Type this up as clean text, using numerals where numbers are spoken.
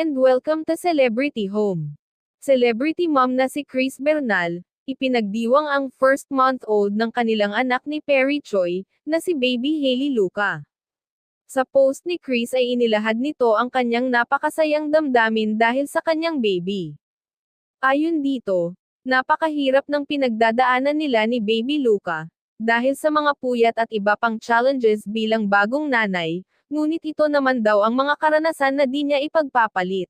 and welcome to Celebrity Home. Celebrity mom na si Kris Bernal, ipinagdiwang ang first-month-old ng kanilang anak ni Perry Choi, na si baby Hailey Luca. Sa post ni Kris ay inilahad nito ang kanyang napakasayang damdamin dahil sa kanyang baby. Ayon dito, napakahirap ng pinagdadaanan nila ni baby Luca, dahil sa mga puyat at iba pang challenges bilang bagong nanay, ngunit ito naman daw ang mga karanasan na di niya ipagpapalit.